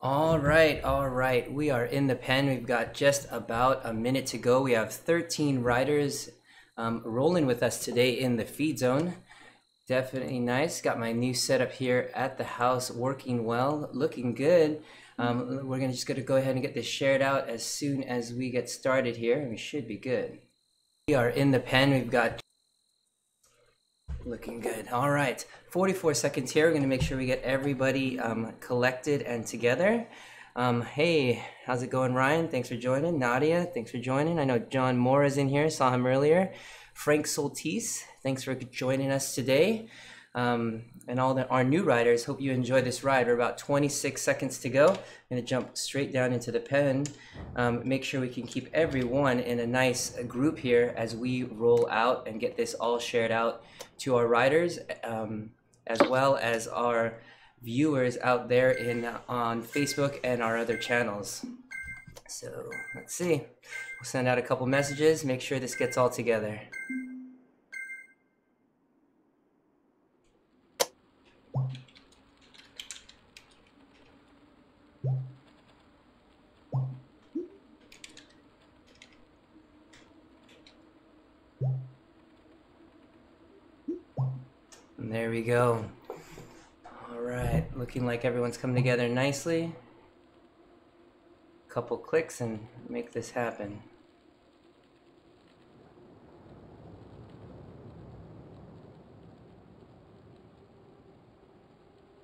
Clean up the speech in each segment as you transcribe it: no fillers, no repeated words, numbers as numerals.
All right. We are in the pen. We've got just about a minute to go. We have 13 riders rolling with us today in the feed zone. Definitely nice. Got my new setup here at the house working well, looking good. We're just going to go ahead and get this shared out as soon as we get started here, and we should be good. We are in the pen. We've got looking good. All right, 44 seconds here. We're going to make sure we get everybody collected and together. Hey, how's it going, Ryan? Thanks for joining. Nadia, thanks for joining. I know John Moore is in here. Saw him earlier. Frank Soltis, thanks for joining us today. And all our new riders, hope you enjoy this ride. We're about 26 seconds to go. I'm going to jump straight down into the pen. Make sure we can keep everyone in a nice group here as we roll out and get this all shared out to our riders, as well as our viewers out there on Facebook and our other channels. So let's see. We'll send out a couple messages, make sure this gets all together. And there we go. All right, looking like everyone's coming together nicely. Couple clicks and make this happen.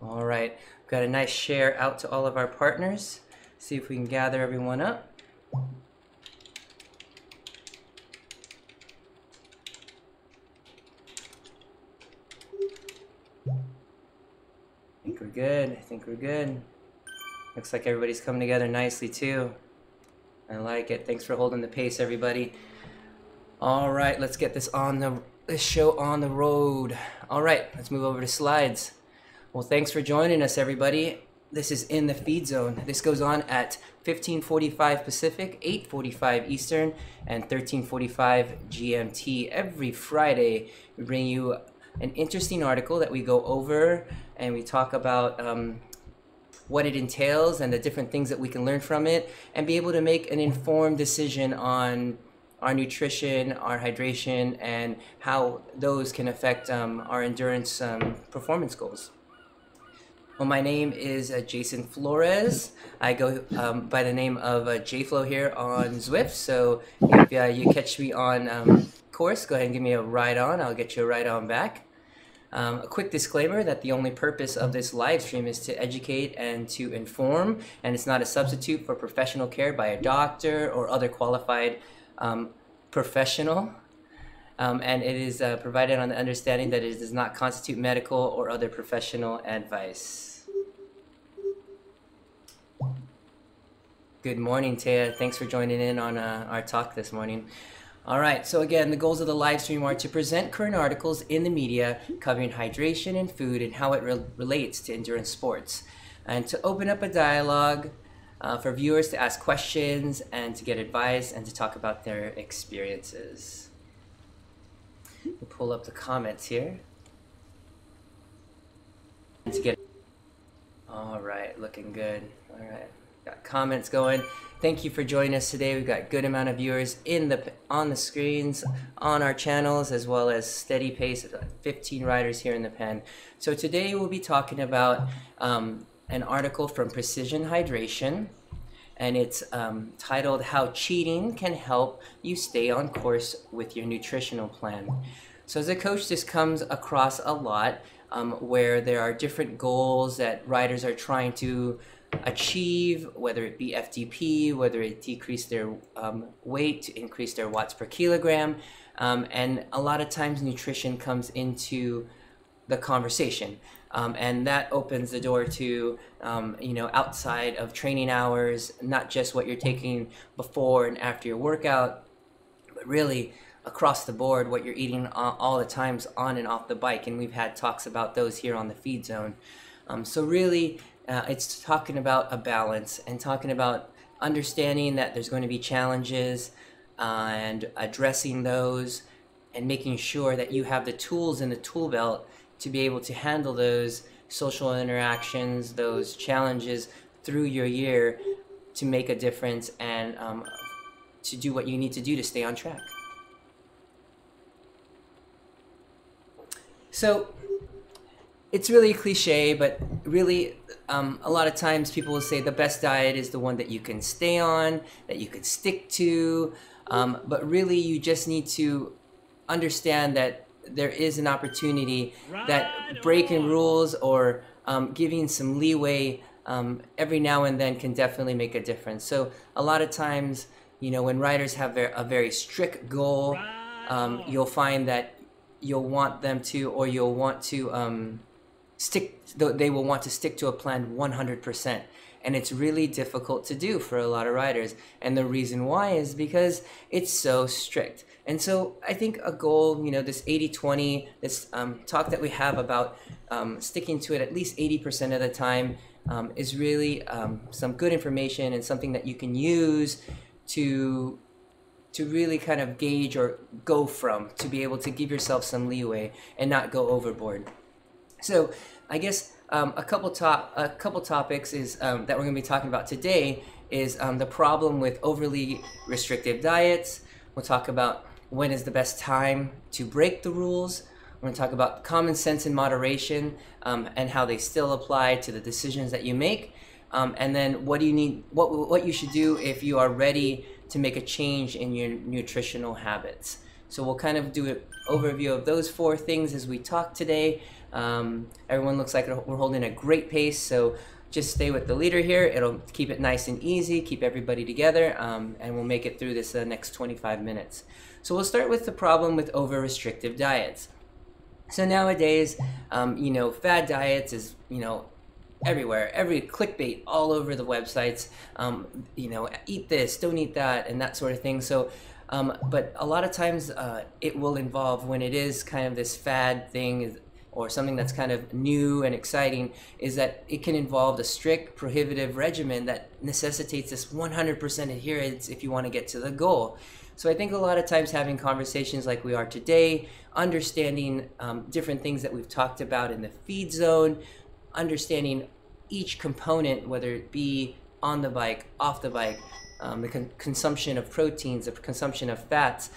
All right, got a nice share out to all of our partners. See if we can gather everyone up. I think we're good. I think we're good. Looks like everybody's coming together nicely too. I like it. Thanks for holding the pace, everybody. All right, let's get this show on the road. All right, let's move over to slides. Well, thanks for joining us, everybody. This is In the Feed Zone. This goes on at 15:45 Pacific, 8:45 Eastern, and 13:45 GMT. Every Friday, we bring you an interesting article that we go over and we talk about what it entails and the different things that we can learn from it and be able to make an informed decision on our nutrition, our hydration, and how those can affect our endurance performance goals. Well, my name is Jason Flores. I go by the name of JFlow here on Zwift. So if you catch me on course, go ahead and give me a ride on. I'll get you a ride on back. A quick disclaimer that the only purpose of this live stream is to educate and to inform, and it's not a substitute for professional care by a doctor or other qualified professional. And it is provided on the understanding that it does not constitute medical or other professional advice. Good morning, Taya. Thanks for joining in on our talk this morning. All right, so again, the goals of the live stream are to present current articles in the media covering hydration and food and how it relates to endurance sports, and to open up a dialogue for viewers to ask questions and to get advice and to talk about their experiences. We'll pull up the comments here. And to get all right, looking good. All right, got comments going. Thank you for joining us today. We've got a good amount of viewers on the screens, on our channels, as well as steady pace of 15 riders here in the pen. So today we'll be talking about an article from Precision Hydration, and it's titled How Cheating Can Help You Stay on Course with Your Nutritional Plan. So as a coach, this comes across a lot where there are different goals that riders are trying to achieve, whether it be FTP, whether it decrease their weight, to increase their watts per kilogram, and a lot of times nutrition comes into the conversation, and that opens the door to outside of training hours, not just what you're taking before and after your workout, but really across the board what you're eating all the times on and off the bike, and we've had talks about those here on the feed zone. So really it's talking about a balance and talking about understanding that there's going to be challenges and addressing those and making sure that you have the tools in the tool belt to be able to handle those social interactions, those challenges through your year to make a difference and to do what you need to do to stay on track. So it's really a cliche, but really a lot of times people will say the best diet is the one that you can stay on, that you can stick to, but really you just need to understand that there is an opportunity that breaking rules or giving some leeway every now and then can definitely make a difference. So a lot of times, you know, when riders have a very strict goal, you'll find that you'll want them to, or you'll want to they will want to stick to a plan 100%. And it's really difficult to do for a lot of riders. And the reason why is because it's so strict. And so I think a goal, you know, this 80-20, this talk that we have about sticking to it at least 80% of the time is really some good information and something that you can use to really kind of gauge or go from, to be able to give yourself some leeway and not go overboard. So I guess a couple topics is that we're going to be talking about today is the problem with overly restrictive diets. We'll talk about when is the best time to break the rules. We're going to talk about common sense and moderation and how they still apply to the decisions that you make. And then what do you need? What you should do if you are ready to make a change in your nutritional habits. So we'll kind of do an overview of those 4 things as we talk today. Everyone looks like we're holding a great pace, so just stay with the leader here. It'll keep it nice and easy, keep everybody together, and we'll make it through this next 25 minutes. So we'll start with the problem with over-restrictive diets. So nowadays, you know, fad diets is, you know, everywhere, every clickbait all over the websites, you know, eat this, don't eat that, and that sort of thing. So, but a lot of times it will involve, when it is kind of this fad thing or something that's kind of new and exciting, is that it can involve a strict prohibitive regimen that necessitates this 100% adherence if you want to get to the goal. So I think a lot of times having conversations like we are today, understanding different things that we've talked about in the feed zone, understanding each component, whether it be on the bike, off the bike, the consumption of proteins, the consumption of fats,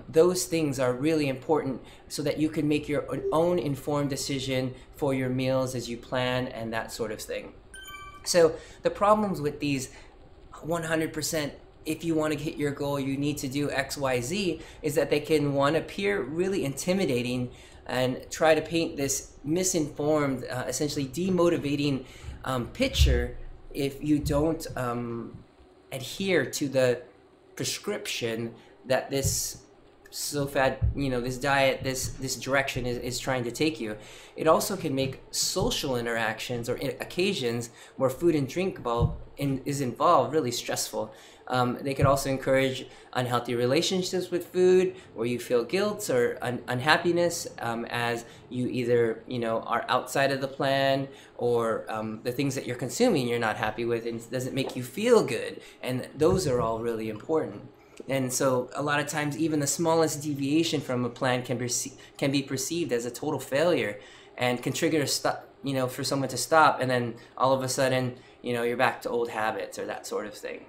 those things are really important so that you can make your own informed decision for your meals as you plan and that sort of thing. So the problems with these 100%, if you want to hit your goal, you need to do X, Y, Z, is that they can, one, appear really intimidating and try to paint this misinformed, essentially demotivating picture if you don't adhere to the prescription that this this diet, this direction is trying to take you. It also can make social interactions or occasions where food and drink is involved really stressful. They could also encourage unhealthy relationships with food, where you feel guilt or unhappiness as you either are outside of the plan, or the things that you're consuming you're not happy with and it doesn't make you feel good, and those are all really important. And so a lot of times even the smallest deviation from a plan can be perceived as a total failure and can trigger for someone to stop, and then all of a sudden you're back to old habits or that sort of thing.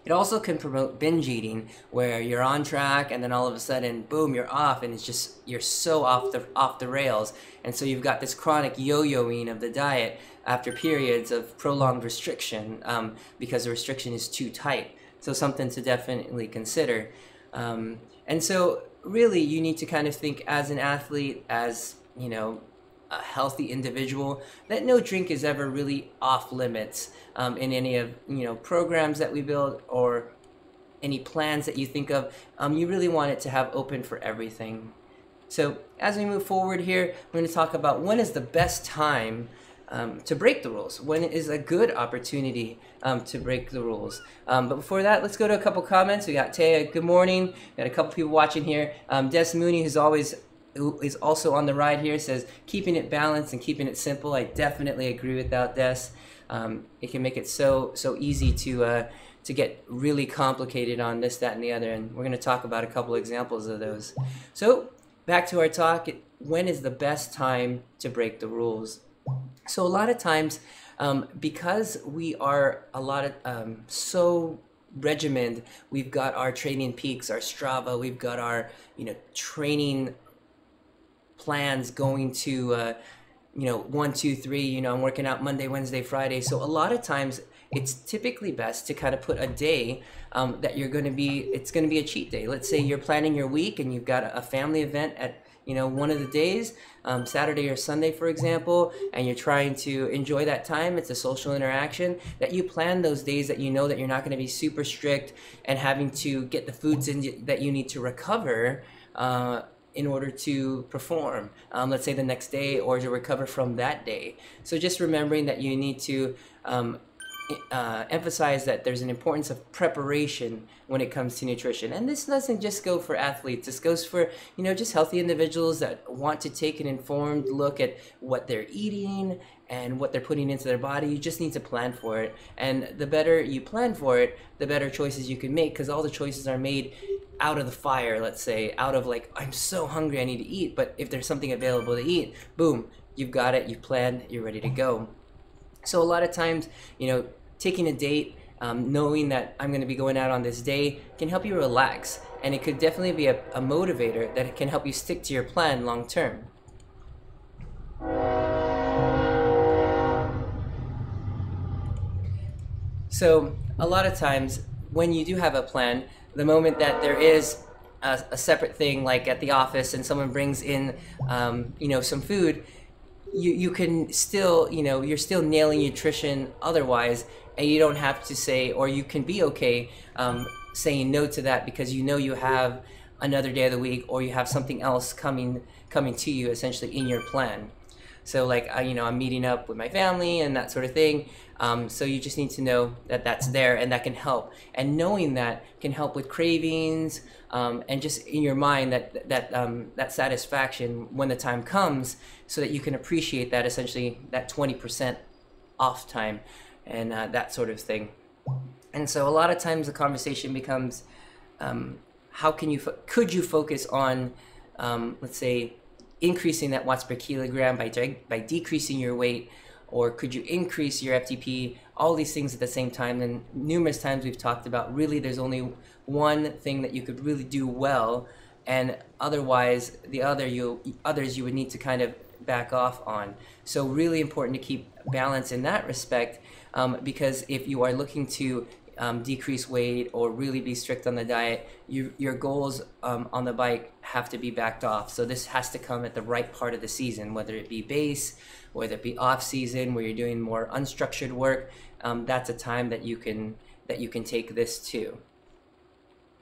It also can promote binge eating, where you're on track and then all of a sudden, boom, you're off, and it's just, you're so off the rails. And so you've got this chronic yo-yoing of the diet after periods of prolonged restriction because the restriction is too tight. So something to definitely consider. And so really you need to kind of think as an athlete, as a healthy individual, that no drink is ever really off limits in any of programs that we build or any plans that you think of. You really want it to have open for everything. So as we move forward here, we're going to talk about when is the best time to break the rules. When is a good opportunity to break the rules. But before that, let's go to a couple comments. We got Taya, good morning. Got a couple people watching here. Des Mooney, who is also on the ride here, says keeping it balanced and keeping it simple. I definitely agree with that, Des. It can make it so easy to get really complicated on this, that, and the other, and we're going to talk about a couple examples of those. So back to our talk. When is the best time to break the rules? So a lot of times Because we are a lot of so regimented. We've got our training peaks, our Strava. We've got our training plans going to 1, 2, 3. I'm working out Monday, Wednesday, Friday. So a lot of times it's typically best to kind of put a day that it's going to be a cheat day. Let's say you're planning your week and you've got a family event at one of the days, Saturday or Sunday, for example, and you're trying to enjoy that time. It's a social interaction that you plan those days that that you're not going to be super strict and having to get the foods in that you need to recover in order to perform, let's say the next day, or to recover from that day. So just remembering that you need to emphasize that there's an importance of preparation when it comes to nutrition. And this doesn't just go for athletes. This goes for, just healthy individuals that want to take an informed look at what they're eating and what they're putting into their body. You just need to plan for it. And the better you plan for it, the better choices you can make, because all the choices are made out of the fire, let's say, out of like, I'm so hungry, I need to eat. But if there's something available to eat, boom, you've got it, you've planned, you're ready to go. So a lot of times, taking a date, knowing that I'm going to be going out on this day can help you relax. And it could definitely be a motivator that can help you stick to your plan long term. So a lot of times when you do have a plan, the moment that there is a separate thing, like at the office and someone brings in, some food, you can still, you're still nailing nutrition otherwise, and you don't have to say, or you can be okay saying no to that because you have another day of the week, or you have something else coming to you essentially in your plan. So like, I'm meeting up with my family and that sort of thing. So you just need to know that that's there, and that can help. And knowing that can help with cravings, and just in your mind that satisfaction when the time comes, so that you can appreciate that, essentially that 20% off time and that sort of thing. And so a lot of times the conversation becomes, could you focus on, let's say, increasing that watts per kilogram by decreasing your weight, or could you increase your FTP, all these things at the same time? And numerous times we've talked about, really there's only one thing that you could really do well, and otherwise the others you would need to kind of back off on. So really important to keep balance in that respect, because if you are looking to decrease weight or really be strict on the diet, your goals on the bike have to be backed off. So this has to come at the right part of the season, whether it be base, whether it be off season where you're doing more unstructured work. That's a time that you can take this to.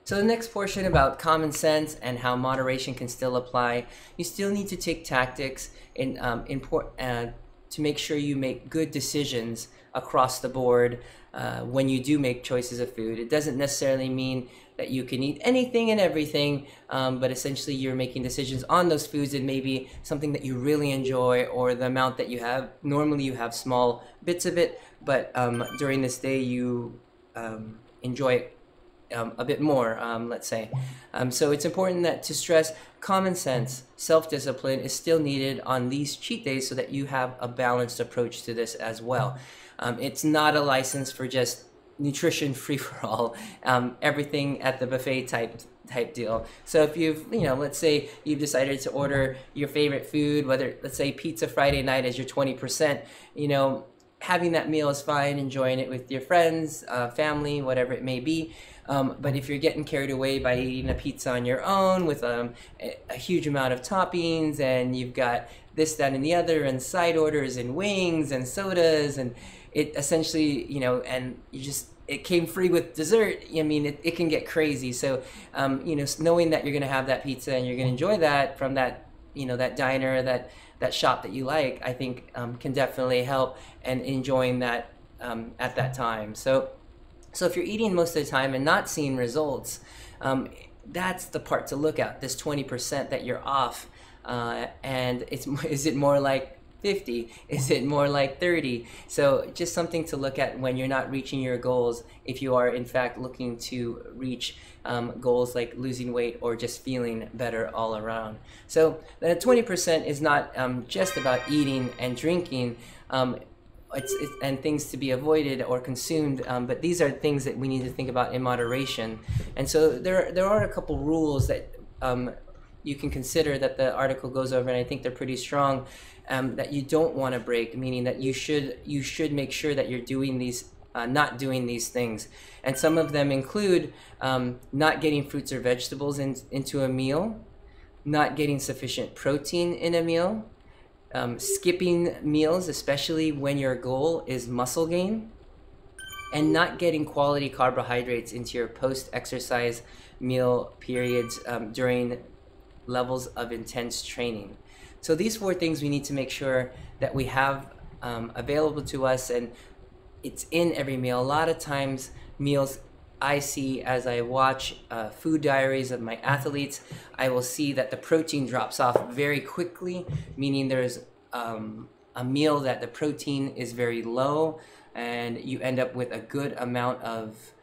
So the next portion about common sense and how moderation can still apply. You still need to take tactics to make sure you make good decisions across the board when you do make choices of food. It doesn't necessarily mean that you can eat anything and everything, but essentially you're making decisions on those foods, and maybe something that you really enjoy, or the amount that you have. Normally you have small bits of it, but during this day you enjoy it a bit more, let's say. So it's important to stress common sense, self-discipline is still needed on these cheat days, so that you have a balanced approach to this as well. It's not a license for just nutrition free-for-all, everything at the buffet type deal. So if let's say you've decided to order your favorite food, whether, let's say, pizza Friday night as your 20%, having that meal is fine, enjoying it with your friends, family, whatever it may be. But if you're getting carried away by eating a pizza on your own with a huge amount of toppings, and you've got this, that, and the other, and side orders, and wings, and sodas, and it essentially, and it came free with dessert, it can get crazy. So, knowing that you're going to have that pizza and you're going to enjoy that from that, that diner, that shop that you like, I think can definitely help, and enjoying that at that time. So if you're eating most of the time and not seeing results, that's the part to look at, this 20% that you're off. And is it more like 50? Is it more like 30? So just something to look at when you're not reaching your goals, if you are in fact looking to reach goals like losing weight or just feeling better all around. So the 20% is not just about eating and drinking. and things to be avoided or consumed, but these are things that we need to think about in moderation. And so there are a couple rules that you can consider that the article goes over, and I think they're pretty strong, that you don't want to break, meaning that you should make sure that you're doing these, not doing these things. And some of them include not getting fruits or vegetables into a meal, not getting sufficient protein in a meal, skipping meals, especially when your goal is muscle gain, and not getting quality carbohydrates into your post-exercise meal periods during levels of intense training. So these 4 things we need to make sure that we have available to us, and it's in every meal. A lot of times meals I see as I watch food diaries of my athletes, I will see that the protein drops off very quickly, meaning there's a meal that the protein is very low, and you end up with a good amount of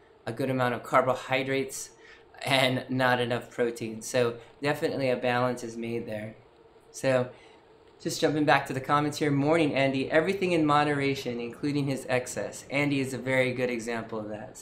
carbohydrates and not enough protein. So definitely a balance is made there. So just jumping back to the comments here. Morning, Andy. Everything in moderation, including his excess. Andy is a very good example of that.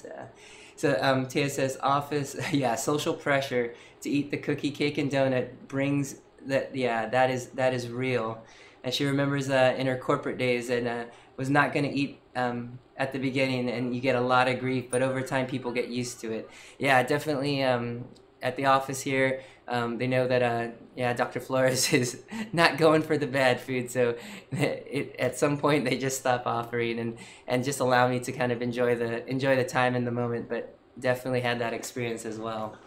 So Tia says, office, yeah, social pressure to eat the cookie, cake, and donut brings that, yeah, that is real. And she remembers in her corporate days and was not going to eat at the beginning, and you get a lot of grief, but over time people get used to it. Yeah, definitely at the office here, they know that yeah, Dr. Flores is not going for the bad food, so at some point they just stop offering and just allow me to kind of enjoy the time in the moment, but definitely had that experience as well.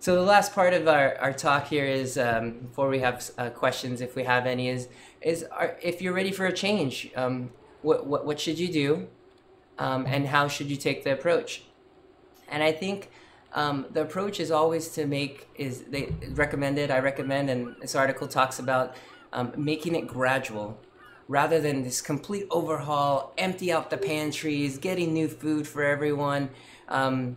So the last part of our talk here is, before we have questions, if we have any, is if you're ready for a change, what should you do, and how should you take the approach? And I think the approach is always to I recommend, and this article talks about making it gradual, rather than this complete overhaul, empty out the pantries, getting new food for everyone. And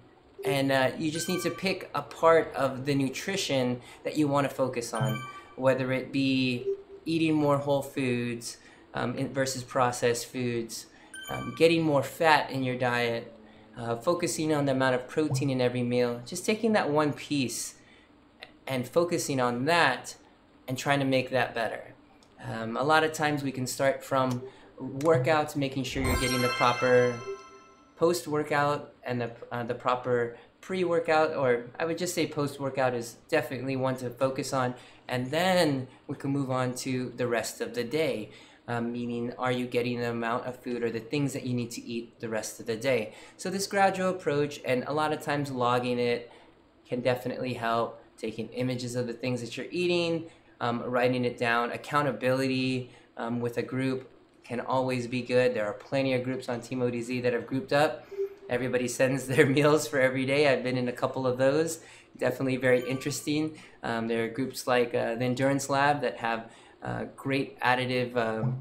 you just need to pick a part of the nutrition that you want to focus on, whether it be eating more whole foods versus processed foods, getting more fat in your diet, focusing on the amount of protein in every meal, just taking that one piece and focusing on that and trying to make that better. A lot of times we can start from workouts, making sure you're getting the proper post-workout and the proper pre-workout, or I would just say post-workout is definitely one to focus on, and then we can move on to the rest of the day, meaning are you getting the amount of food or the things that you need to eat the rest of the day. So this gradual approach, and a lot of times logging it, can definitely help. Taking images of the things that you're eating, writing it down, accountability with a group can always be good. There are plenty of groups on Team ODZ that have grouped up. Everybody sends their meals for every day. I've been in a couple of those. Definitely very interesting. There are groups like the Endurance Lab that have great additive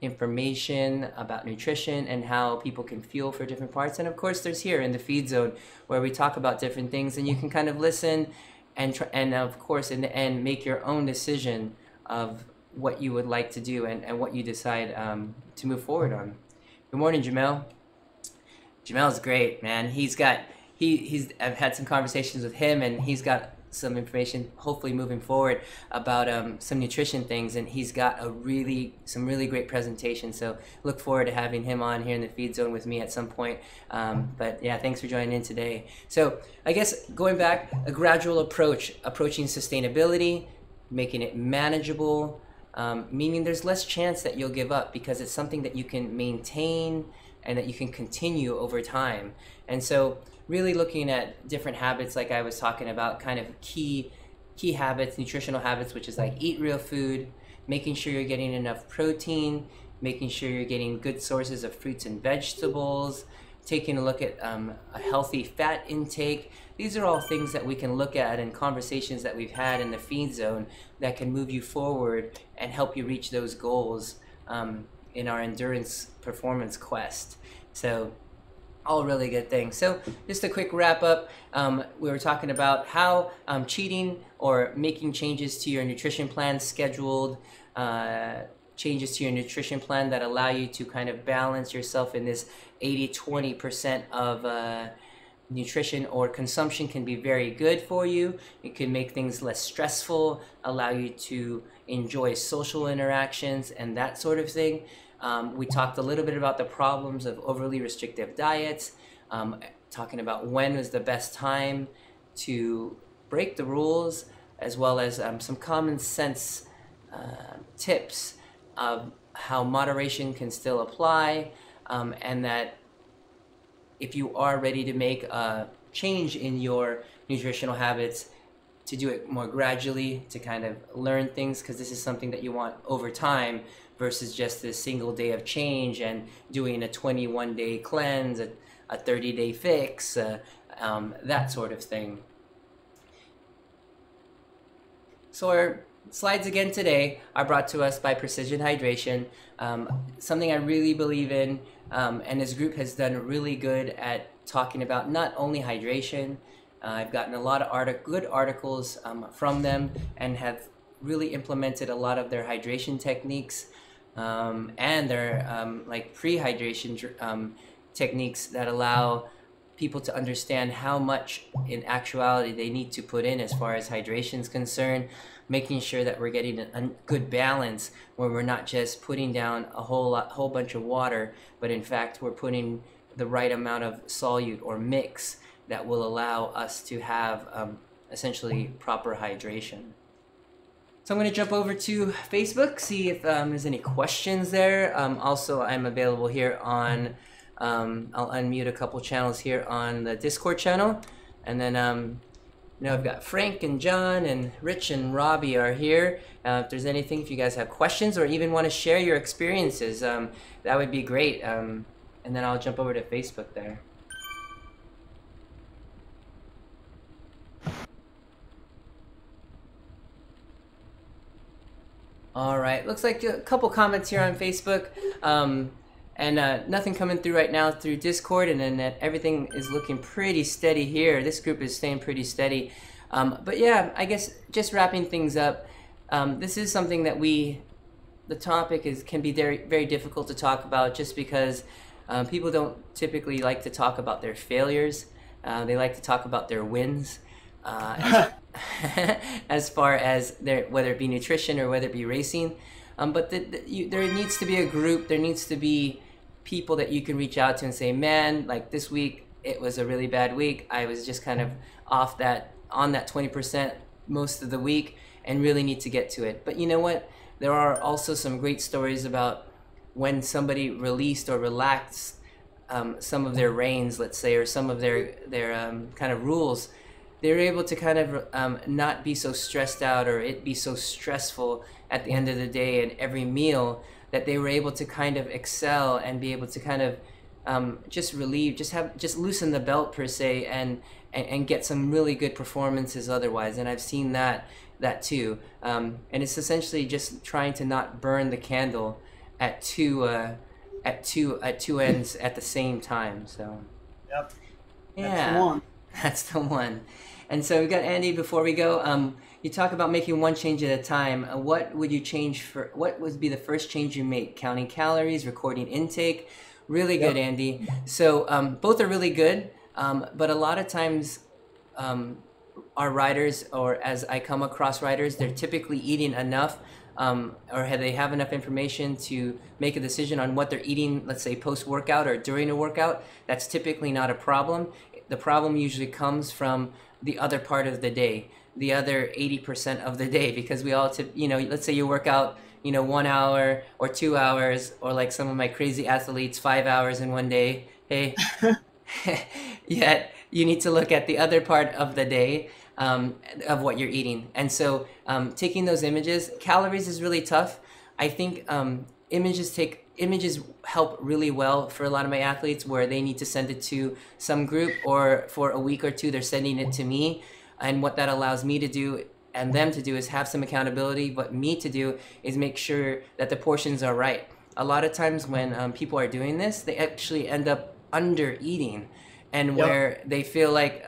information about nutrition and how people can fuel for different parts. And of course, there's here in the Feed Zone where we talk about different things, and you can kind of listen and of course, in the end, make your own decision of what you would like to do and what you decide to move forward on. Good morning, Jamel. Jamel's great, man. I've had some conversations with him, and he's got some information, hopefully moving forward, about some nutrition things, and he's got some really great presentations. So look forward to having him on here in the Feed Zone with me at some point. But yeah, thanks for joining in today. So I guess going back, a gradual approach, approaching sustainability, making it manageable, meaning there's less chance that you'll give up because it's something that you can maintain and that you can continue over time. And so really looking at different habits, like I was talking about, kind of key habits, nutritional habits, which is like eat real food, making sure you're getting enough protein, making sure you're getting good sources of fruits and vegetables, taking a look at a healthy fat intake. These are all things that we can look at in conversations that we've had in the Feed Zone that can move you forward and help you reach those goals in our endurance performance quest. So all really good things. So just a quick wrap up. We were talking about how changes to your nutrition plan that allow you to kind of balance yourself in this 80-20% of nutrition or consumption can be very good for you. It can make things less stressful, allow you to enjoy social interactions and that sort of thing. We talked a little bit about the problems of overly restrictive diets, talking about when is the best time to break the rules, as well as some common sense tips of how moderation can still apply, and that if you are ready to make a change in your nutritional habits, to do it more gradually, to kind of learn things, because this is something that you want over time versus just a single day of change and doing a 21-day cleanse, a 30-day fix, that sort of thing. So our slides again today are brought to us by Precision Hydration, something I really believe in, and this group has done really good at talking about not only hydration. I've gotten a lot of good articles from them and have really implemented a lot of their hydration techniques and their like pre-hydration techniques that allow people to understand how much in actuality they need to put in as far as hydration is concerned, making sure that we're getting a good balance where we're not just putting down a whole bunch of water, but in fact we're putting the right amount of solute or mix that will allow us to have essentially proper hydration. So I'm going to jump over to Facebook, see if there's any questions there. Also, I'm available here on I'll unmute a couple channels here on the Discord channel, and then I've got Frank and John and Rich and Robbie are here. If there's anything, if you guys have questions or even want to share your experiences, that would be great. And then I'll jump over to Facebook there. All right, looks like a couple comments here on Facebook. And nothing coming through right now through Discord, and then everything is looking pretty steady here. This group is staying pretty steady. But yeah, I guess just wrapping things up, this is something that the topic can be very, very difficult to talk about just because people don't typically like to talk about their failures. They like to talk about their wins. As far as whether it be nutrition or whether it be racing. But there needs to be a group, there needs to be people that you can reach out to and say, man, like this week, it was a really bad week. I was just kind of on that 20% most of the week and really need to get to it. But you know what? There are also some great stories about when somebody released or relaxed some of their reins, let's say, or some of their kind of rules. They were able to kind of not be so stressed out or it be so stressful at the end of the day and every meal, that they were able to kind of excel and be able to kind of just relieve, just loosen the belt per se, and get some really good performances otherwise. And I've seen that too. And it's essentially just trying to not burn the candle at two ends at the same time. So yep, yeah, that's the one. That's the one. And so we got Andy. Before we go, you talk about making one change at a time. What would you change for? What would be the first change you make? Counting calories, recording intake. Really good, yep. Andy. So both are really good, but a lot of times our riders, or as I come across riders, they're typically eating enough, or they have enough information to make a decision on what they're eating, let's say post-workout or during a workout. That's typically not a problem. The problem usually comes from the other part of the day, the other 80% of the day, because we all, let's say you work out, 1 hour or 2 hours, or like some of my crazy athletes, 5 hours in one day. Hey, yet you need to look at the other part of the day of what you're eating. And so taking those images, calories is really tough. I think images help really well for a lot of my athletes, where they need to send it to some group, or for a week or two they're sending it to me. And what that allows me to do and them to do is have some accountability. What me to do is make sure that the portions are right. A lot of times when people are doing this, they actually end up under eating, and where they feel like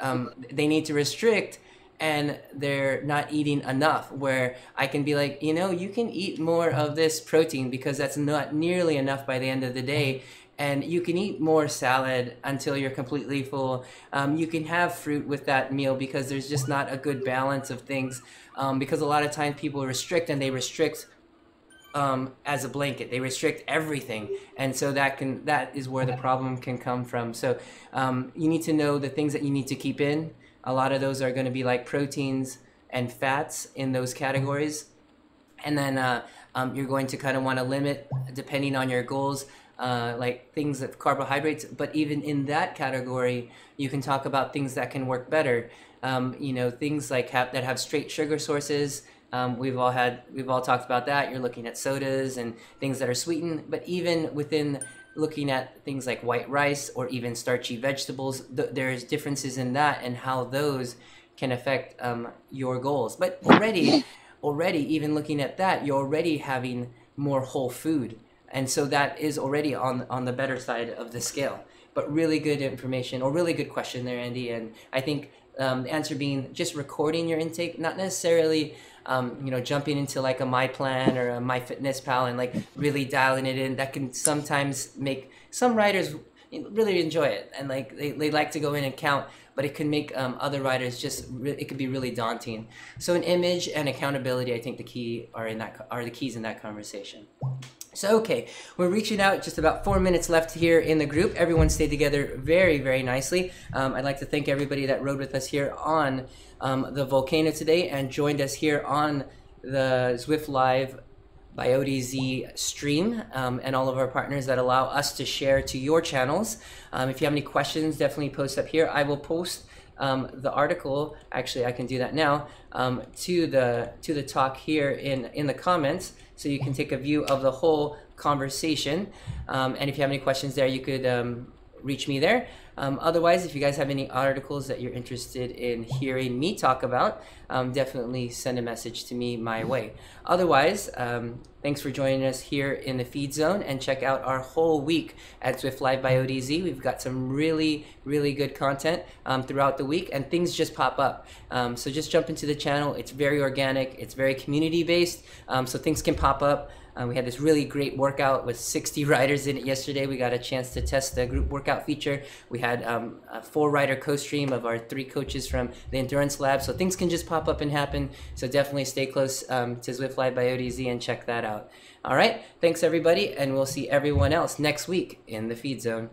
they need to restrict, and they're not eating enough, where I can be like, you know, you can eat more of this protein because that's not nearly enough by the end of the day. And you can eat more salad until you're completely full. You can have fruit with that meal because there's just not a good balance of things. Because a lot of times people restrict, and they restrict as a blanket. They restrict everything, and so that is where the problem can come from. So you need to know the things that you need to keep in. A lot of those are going to be like proteins and fats in those categories, and then you're going to kind of want to limit depending on your goals. Like things of carbohydrates, but even in that category, you can talk about things that can work better. You know, things like that have straight sugar sources. We've all talked about that. You're looking at sodas and things that are sweetened, but even within looking at things like white rice or even starchy vegetables, there's differences in that and how those can affect your goals. But already, even looking at that, you're already having more whole food. And so that is already on the better side of the scale. But really good information, or really good question there, Andy. And I think the answer being just recording your intake, not necessarily you know, jumping into like a My Plan or a MyFitnessPal and like really dialing it in. That can sometimes make some riders really enjoy it, and like they like to go in and count, but it can make other riders just it could be really daunting. So an image and accountability, I think the key are the keys in that conversation. So, okay, we're reaching out, just about 4 minutes left here in the group. Everyone stayed together very, very nicely. I'd like to thank everybody that rode with us here on the Volcano today and joined us here on the Zwift Live by ODZ stream, and all of our partners that allow us to share to your channels. If you have any questions, definitely post up here. I will post the article, actually I can do that now, to the talk here in the comments, so you can take a view of the whole conversation. And if you have any questions there, you could reach me there. Otherwise, if you guys have any articles that you're interested in hearing me talk about, definitely send a message to me my way. Otherwise, thanks for joining us here in the feed zone, and check out our whole week at Zwift Live by ODZ. We've got some really, really good content throughout the week, and things just pop up. So just jump into the channel. It's very organic. It's very community based. So things can pop up. We had this really great workout with 60 riders in it yesterday. We got a chance to test the group workout feature. We had a 4-rider co-stream of our 3 coaches from the Endurance Lab. So things can just pop up and happen. So definitely stay close to Zwift Live by ODZ and check that out. All right, thanks everybody, and we'll see everyone else next week in the feed zone.